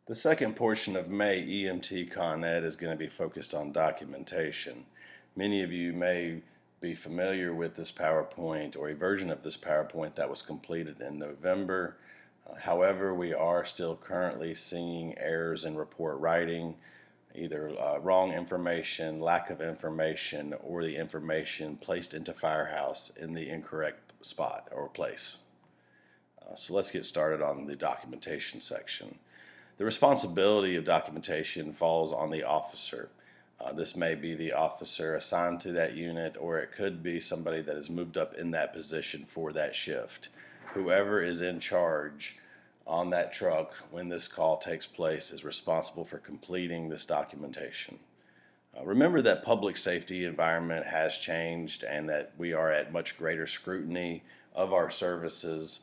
The second portion of May EMT Con-Ed is going to be focused on documentation. Many of you may be familiar with this PowerPoint or a version of this PowerPoint that was completed in November. However, we are still currently seeing errors in report writing, either wrong information, lack of information, or the information placed into Firehouse in the incorrect spot or place. So let's get started on the documentation section. The responsibility of documentation falls on the officer. This may be the officer assigned to that unit, or it could be somebody that is moved up in that position for that shift. Whoever is in charge on that truck when this call takes place is responsible for completing this documentation. Remember that public safety environment has changed and that we are at much greater scrutiny of our services.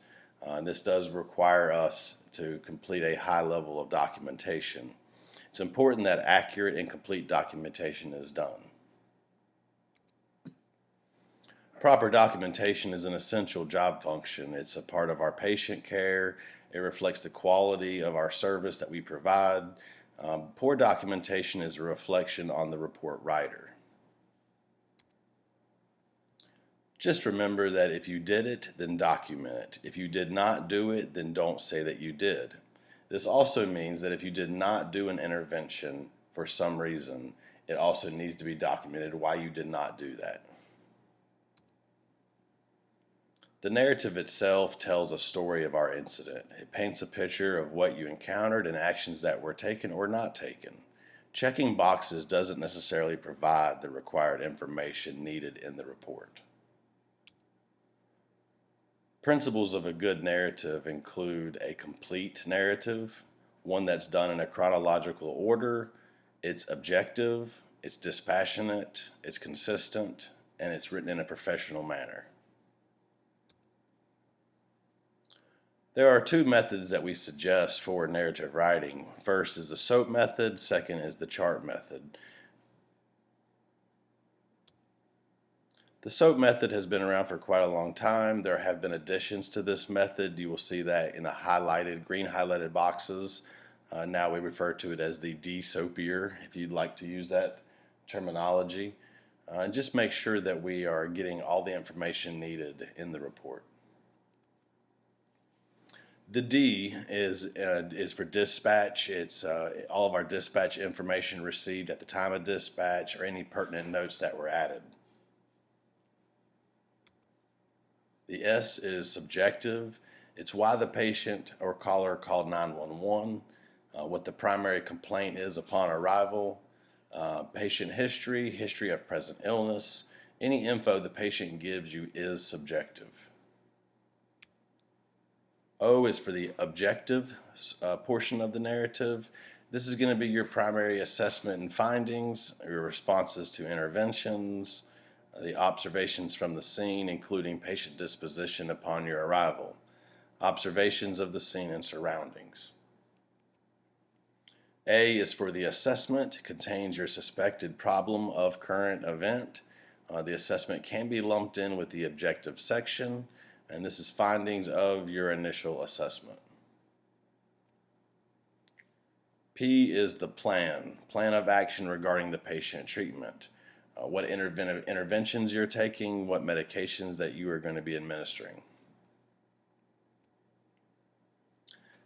This does require us to complete a high level of documentation. It's important that accurate and complete documentation is done. Proper documentation is an essential job function. It's a part of our patient care. It reflects the quality of our service that we provide. Poor documentation is a reflection on the report writer. Just remember that if you did it, then document it. If you did not do it, then don't say that you did. This also means that if you did not do an intervention for some reason, it also needs to be documented why you did not do that. The narrative itself tells a story of our incident. It paints a picture of what you encountered and actions that were taken or not taken. Checking boxes doesn't necessarily provide the required information needed in the report. Principles of a good narrative include a complete narrative, one that's done in a chronological order, it's objective, it's dispassionate, it's consistent, and it's written in a professional manner. There are two methods that we suggest for narrative writing. First is the SOAP method, second is the chart method. The SOAP method has been around for quite a long time. There have been additions to this method. You will see that in the green highlighted boxes. Now we refer to it as the de-soapier, if you'd like to use that terminology. And just make sure that we are getting all the information needed in the report. The D is for dispatch. It's all of our dispatch information received at the time of dispatch or any pertinent notes that were added. The S is subjective. It's why the patient or caller called 911, what the primary complaint is upon arrival, patient history of present illness. Any info the patient gives you is subjective. O is for the objective portion of the narrative. This is going to be your primary assessment and findings, your responses to interventions, the observations from the scene, including patient disposition upon your arrival, observations of the scene and surroundings. A is for the assessment. It contains your suspected problem of current event. The assessment can be lumped in with the objective section, and this is findings of your initial assessment. P is the plan of action regarding the patient treatment. What interventions you're taking, what medications that you are going to be administering.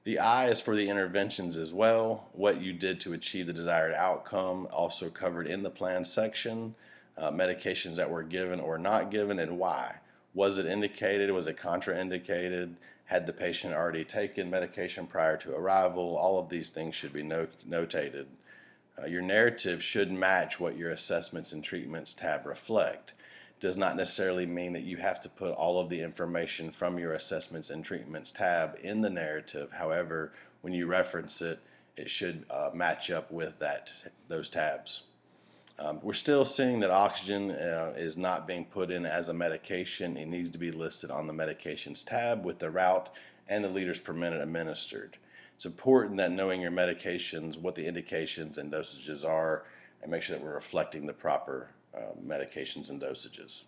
The I is for the interventions as well, what you did to achieve the desired outcome, also covered in the plan section, medications that were given or not given and why. Was it indicated? Was it contraindicated? Had the patient already taken medication prior to arrival? All of these things should be notated. Your narrative should match what your assessments and treatments tab reflect. It does not necessarily mean that you have to put all of the information from your assessments and treatments tab in the narrative. However, when you reference it, it should match up with those tabs. We're still seeing that oxygen is not being put in as a medication. It needs to be listed on the medications tab with the route and the liters per minute administered. It's important that knowing your medications, what the indications and dosages are, and make sure that we're reflecting the proper medications and dosages.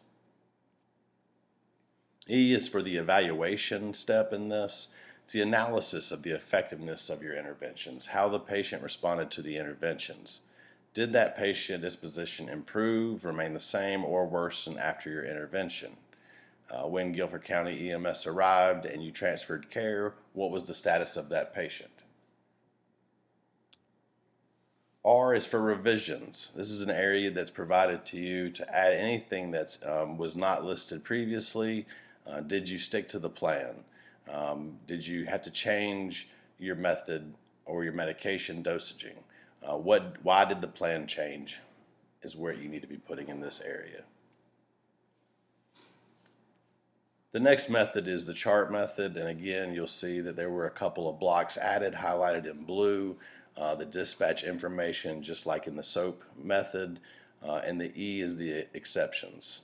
E is for the evaluation step in this. It's the analysis of the effectiveness of your interventions, how the patient responded to the interventions. Did that patient disposition improve, remain the same, or worsen after your intervention? When Guilford County EMS arrived and you transferred care, what was the status of that patient? R is for revisions. This is an area that's provided to you to add anything that was not listed previously. Did you stick to the plan? Did you have to change your method or your medication dosaging? Why did the plan change is where you need to be putting in this area. The next method is the chart method, and again you'll see that there were a couple of blocks added highlighted in blue. The dispatch information, just like in the SOAP method, and the E is the exceptions.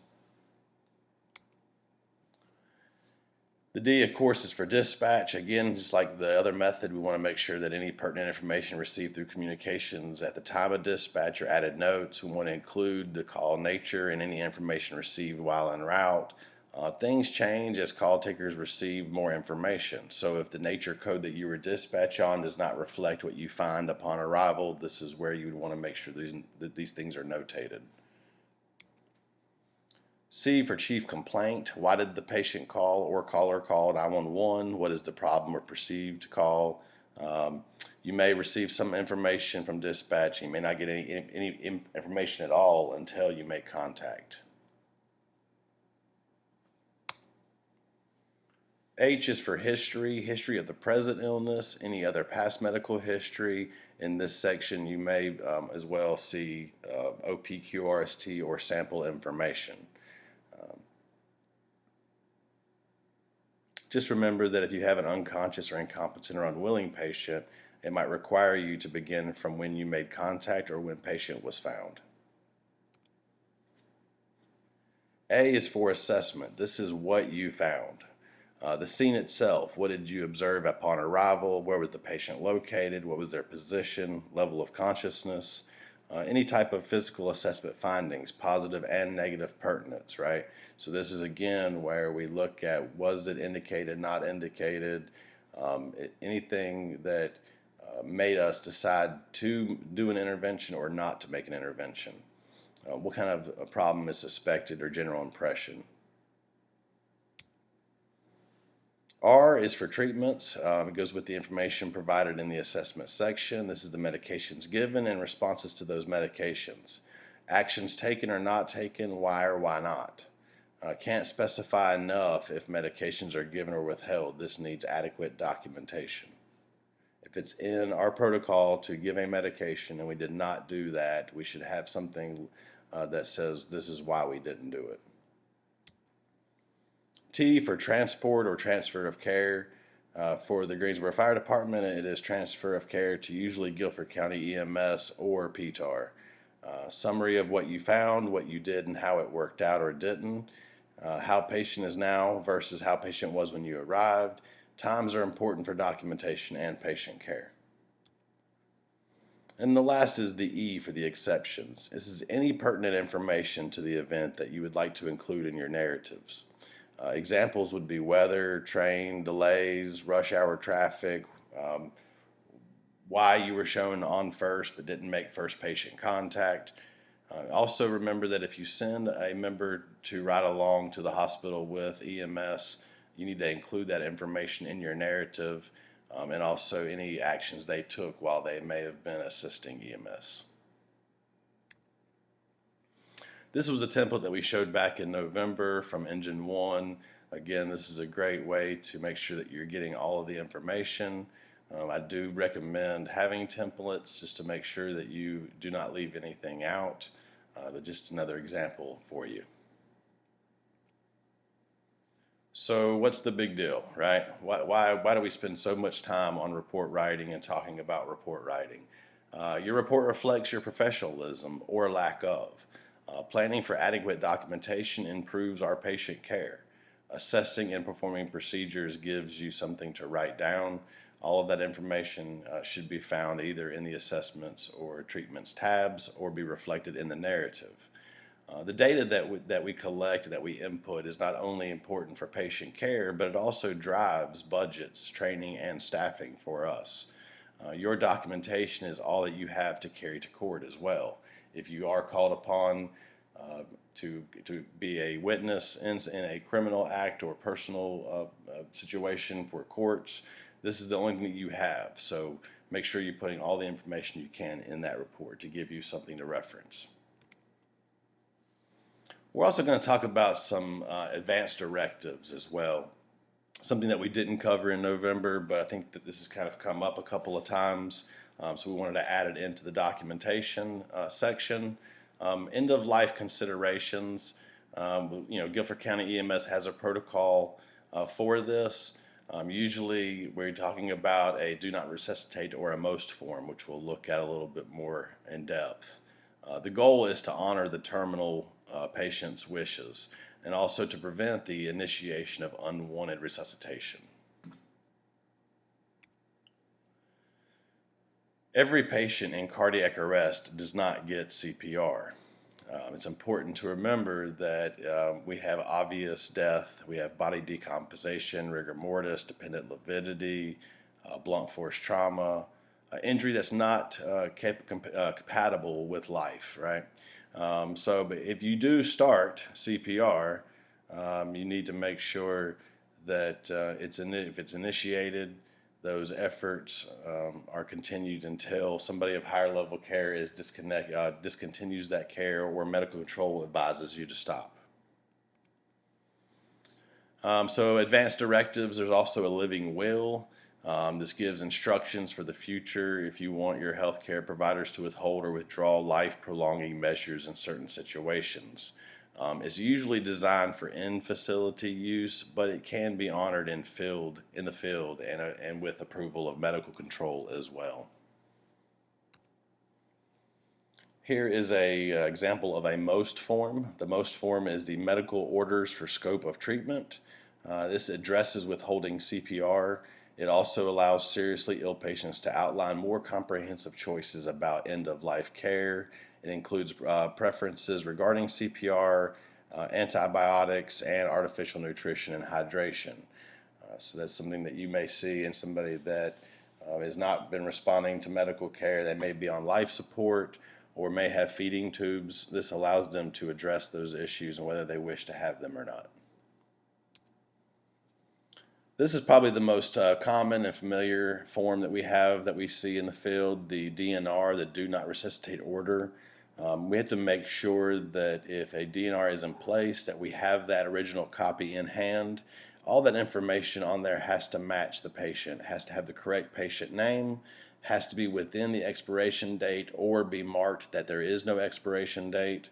The D, of course, is for dispatch. Again, just like the other method, we want to make sure that any pertinent information received through communications at the time of dispatch or added notes. We want to include the call nature and any information received while en route. Things change as call takers receive more information. So if the nature code that you were dispatched on does not reflect what you find upon arrival, this is where you would want to make sure that these things are notated. C for chief complaint. Why did the patient call or caller call 911? What is the problem or perceived call? You may receive some information from dispatch. You may not get any information at all until you make contact. H is for history of the present illness, any other past medical history. In this section, you may as well see OPQRST or sample information. Just remember that if you have an unconscious or incompetent or unwilling patient, it might require you to begin from when you made contact or when patient was found. A is for assessment. This is what you found. The scene itself, what did you observe upon arrival? Where was the patient located? What was their position, level of consciousness? Any type of physical assessment findings, positive and negative pertinence, right? So this is again where we look at, was it indicated, not indicated, anything that made us decide to do an intervention or not to make an intervention. What kind of a problem is suspected or general impression. R is for treatments. It goes with the information provided in the assessment section. This is the medications given and responses to those medications. Actions taken or not taken, why or why not. Can't specify enough if medications are given or withheld. This needs adequate documentation. If it's in our protocol to give a medication and we did not do that, we should have something that says this is why we didn't do it. T for transport or transfer of care. For the Greensboro Fire Department, it is transfer of care to usually Guilford County EMS or PTAR. Summary of what you found, what you did, and how it worked out or didn't. How patient is now versus how patient was when you arrived. Times are important for documentation and patient care. And the last is the E for the exceptions. This is any pertinent information to the event that you would like to include in your narratives. Examples would be weather, train delays, rush hour traffic, why you were shown on first but didn't make first patient contact. Also remember that if you send a member to ride along to the hospital with EMS, you need to include that information in your narrative, and also any actions they took while they may have been assisting EMS. This was a template that we showed back in November from Engine 1. Again, this is a great way to make sure that you're getting all of the information. I do recommend having templates just to make sure that you do not leave anything out, but just another example for you. So what's the big deal, right? Why do we spend so much time on report writing and talking about report writing? Your report reflects your professionalism or lack of. Planning for adequate documentation improves our patient care. Assessing and performing procedures gives you something to write down. All of that information should be found either in the assessments or treatments tabs or be reflected in the narrative. The data that we collect, that we input, is not only important for patient care, but it also drives budgets, training, and staffing for us. Your documentation is all that you have to carry to court as well. If you are called upon to be a witness in a criminal act or personal situation for courts, this is the only thing that you have. So make sure you're putting all the information you can in that report to give you something to reference. We're also going to talk about some advanced directives as well. Something that we didn't cover in November, but I think that this has kind of come up a couple of times, so we wanted to add it into the documentation section. End of life considerations. Guilford County EMS has a protocol for this. Usually we're talking about a do not resuscitate or a most form, which we'll look at a little bit more in depth. The goal is to honor the terminal patient's wishes and also to prevent the initiation of unwanted resuscitation. Every patient in cardiac arrest does not get CPR. It's important to remember that we have obvious death, we have body decomposition, rigor mortis, dependent lividity, blunt force trauma, injury that's not compatible with life, right? But if you do start CPR, you need to make sure that if it's initiated, those efforts are continued until somebody of higher level care is discontinues that care or medical control advises you to stop. So advanced directives, there's also a living will. This gives instructions for the future if you want your healthcare providers to withhold or withdraw life-prolonging measures in certain situations. It's usually designed for in-facility use, but it can be honored in the field and with approval of medical control as well. Here is an example of a most form. The most form is the medical orders for scope of treatment. This addresses withholding CPR. It also allows seriously ill patients to outline more comprehensive choices about end-of-life care. It includes preferences regarding CPR, antibiotics, and artificial nutrition and hydration. So that's something that you may see in somebody that has not been responding to medical care. They may be on life support or may have feeding tubes. This allows them to address those issues and whether they wish to have them or not. This is probably the most common and familiar form that we see in the field, the DNR, the Do Not Resuscitate Order. We have to make sure that if a DNR is in place, that we have that original copy in hand. All that information on there has to match the patient, has to have the correct patient name, has to be within the expiration date or be marked that there is no expiration date.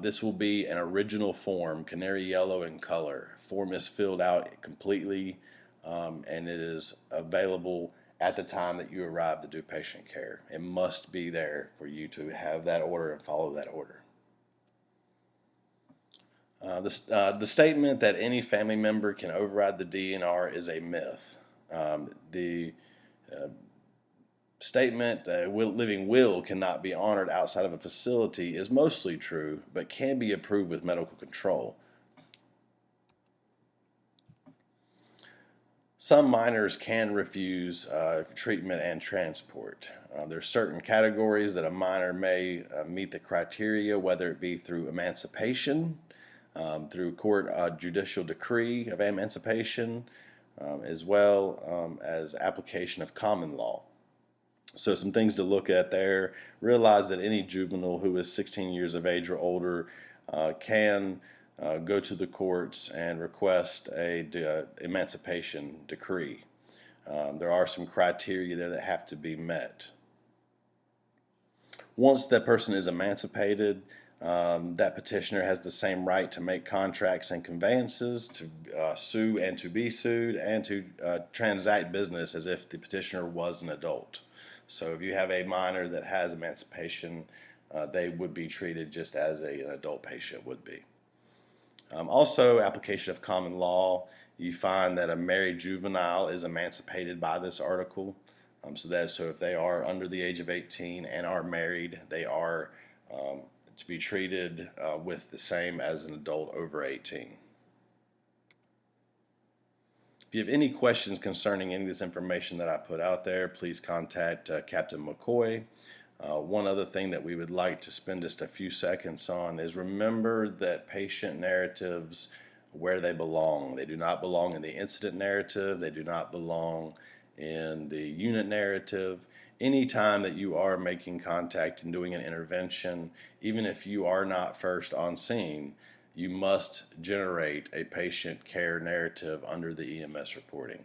This will be an original form, canary yellow in color. Form is filled out completely and it is available at the time that you arrive to do patient care. It must be there for you to have that order and follow that order. The statement that any family member can override the DNR is a myth. The statement that living will cannot be honored outside of a facility is mostly true, but can be approved with medical control. Some minors can refuse treatment and transport. There are certain categories that a minor may meet the criteria, whether it be through emancipation, through court judicial decree of emancipation, as well as application of common law. So some things to look at there. Realize that any juvenile who is 16 years of age or older can go to the courts and request a emancipation decree. There are some criteria there that have to be met. Once that person is emancipated, that petitioner has the same right to make contracts and conveyances, to sue and to be sued, and to transact business as if the petitioner was an adult. So if you have a minor that has emancipation, they would be treated just as an adult patient would be. Also, application of common law, you find that a married juvenile is emancipated by this article. So if they are under the age of 18 and are married, they are to be treated with the same as an adult over 18. If you have any questions concerning any of this information that I put out there, please contact Captain McCoy. One other thing that we would like to spend just a few seconds on is remember that patient narratives, where they belong. They do not belong in the incident narrative. They do not belong in the unit narrative. Anytime that you are making contact and doing an intervention, even if you are not first on scene, you must generate a patient care narrative under the EMS reporting.